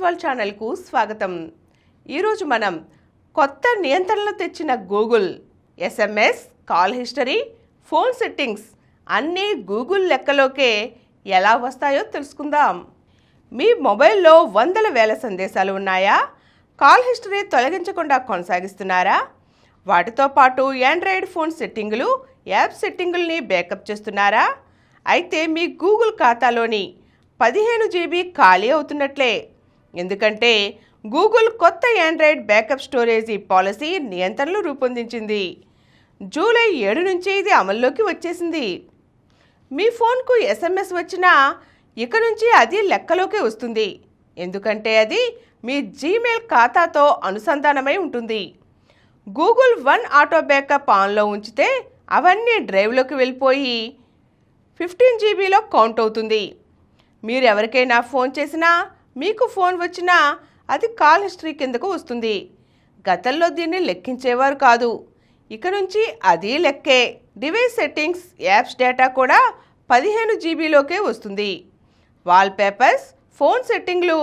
World ఛానల్కు స్వాగతం. ఈరోజు మనం కొత్త నియంత్రణలు తెచ్చిన Google SMS, call history, phone settings అన్నీ గూగుల్ లెక్కలోకే ఎలా వస్తాయో తెలుసుకుందాం. మీ మొబైల్లో వందల వేల సందేశాలు ఉన్నాయా? కాల్ హిస్టరీ తొలగించకుండా కొనసాగిస్తున్నారా? వాటితో పాటు ఆండ్రాయిడ్ ఫోన్ సెట్టింగులు, యాప్ సెట్టింగుల్ని బ్యాకప్ చేస్తున్నారా? అయితే మీ గూగుల్ ఖాతాలోని 15 GB ఖాళీ అవుతున్నట్లే. ఎందుకంటే గూగుల్ కొత్త ఆండ్రాయిడ్ బ్యాకప్ స్టోరేజీ పాలసీ నియంత్రణలు రూపొందించింది. జూలై 7 నుంచి ఇది అమల్లోకి వచ్చేసింది. మీ ఫోన్కు SMS వచ్చినా ఇక నుంచి అది లెక్కలోకి వస్తుంది. ఎందుకంటే అది మీ జీమెయిల్ ఖాతాతో అనుసంధానమై ఉంటుంది. గూగుల్ వన్ ఆటో బ్యాకప్ ఆన్లో ఉంచితే అవన్నీ డ్రైవ్లోకి వెళ్ళిపోయి 15 GBలో కౌంట్ అవుతుంది. మీరు ఎవరికైనా ఫోన్ చేసినా, మీకు ఫోన్ వచ్చినా అది కాల్ హిస్టరీ కిందకు వస్తుంది. గతంలో దీన్ని లెక్కించేవారు కాదు, ఇక నుంచి అది లెక్కే. డివైస్ సెట్టింగ్స్, యాప్స్ డేటా కూడా 15 GBలోకే వస్తుంది. వాల్పేపర్స్, ఫోన్ సెట్టింగ్లు,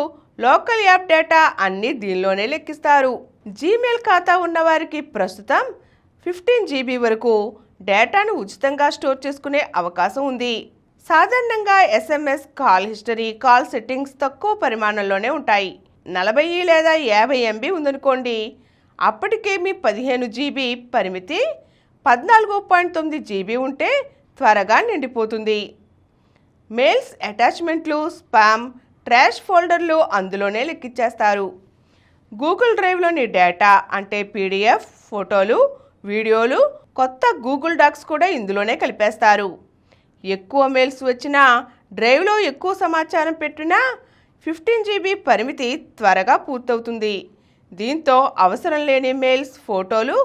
లోకల్ యాప్ డేటా అన్నీ దీనిలోనే లెక్కిస్తారు. జీమెయిల్ ఖాతా ఉన్నవారికి ప్రస్తుతం 15 GB వరకు డేటాను ఉచితంగా స్టోర్ చేసుకునే అవకాశం ఉంది. సాధారణంగా SMS, call history, call settings తక్కువ పరిమాణంలోనే ఉంటాయి. 40 లేదా 50 MB ఉందనుకోండి. అప్పటికే మీ 15 GB పరిమితి 14.9 GB ఉంటే త్వరగా నిండిపోతుంది. మెయిల్స్, అటాచ్మెంట్లు, స్పామ్, ట్రాష్ ఫోల్డర్లు అందులోనే లెక్కించేస్తారు. గూగుల్ డ్రైవ్లోని డేటా అంటే PDF, ఫోటోలు, వీడియోలు, కొత్త గూగుల్ డాక్స్ కూడా ఇందులోనే కలిపేస్తారు. ఎక్కువ మెయిల్స్ వచ్చినా, డ్రైవ్లో ఎక్కువ సమాచారం పెట్టినా 15 GB పరిమితి త్వరగా పూర్తవుతుంది. దీంతో అవసరం లేని మెయిల్స్, ఫోటోలు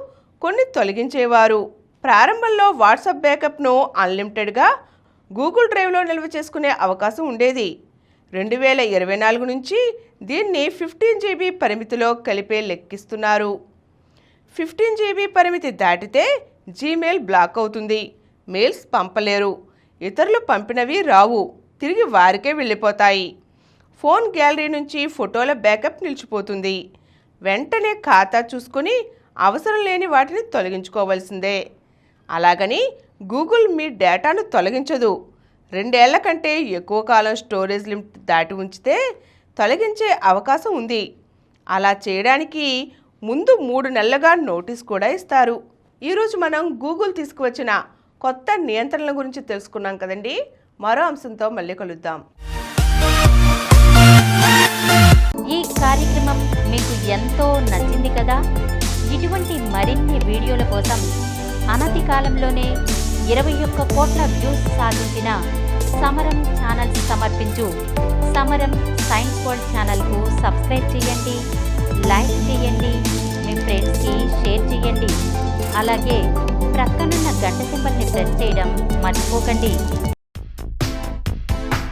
కొన్ని తొలగించేవారు. ప్రారంభంలో వాట్సాప్ బ్యాకప్ను అన్లిమిటెడ్గా గూగుల్ డ్రైవ్లో నిల్వ చేసుకునే అవకాశం ఉండేది. 2024 నుంచి దీన్ని 15 GB పరిమితిలో కలిపే లెక్కిస్తున్నారు. 15 GB పరిమితి దాటితే జీమెయిల్ బ్లాక్ అవుతుంది. మెయిల్స్ పంపలేరు, ఇతరులు పంపినవి రావు, తిరిగి వారికే వెళ్ళిపోతాయి. ఫోన్ గ్యాలరీ నుంచి ఫోటోల బ్యాకప్ నిలిచిపోతుంది. వెంటనే ఖాతా చూసుకొని అవసరం లేని వాటిని తొలగించుకోవాల్సిందే. అలాగని గూగుల్ మీ డేటాను తొలగించదు. 2 ఏళ్ల కంటే ఎక్కువ కాలం స్టోరేజ్ లిమిట్ దాటి ఉంచితే తొలగించే అవకాశం ఉంది. అలా చేయడానికి ముందు 3 నెలలుగా నోటీస్ కూడా ఇస్తారు. ఈరోజు మనం గూగుల్ తీసుకువచ్చిన కొత్త నియంత్రణల గురించి తెలుసుకున్నాం కదండి. మరో అంశంతో మళ్ళీ కలుద్దాం. ఈ కార్యక్రమం మీకు ఎంతో నచ్చింది కదా. ఇటువంటి మరిన్ని వీడియోల కోసం అనతి కాలంలోనే 21 కోట్ల వ్యూస్ సాధించిన సమరం ఛానల్స్ సమర్పించు సమరం సైన్స్ వరల్డ్ ఛానల్కు సబ్స్క్రైబ్ చేయండి, లైక్ చేయండి, మీ ఫ్రెండ్స్కి షేర్ చేయండి. అలాగే ప్రక్కనున్న గంట సింబల్ని ప్రెస్ చేయడం మర్చిపోకండి.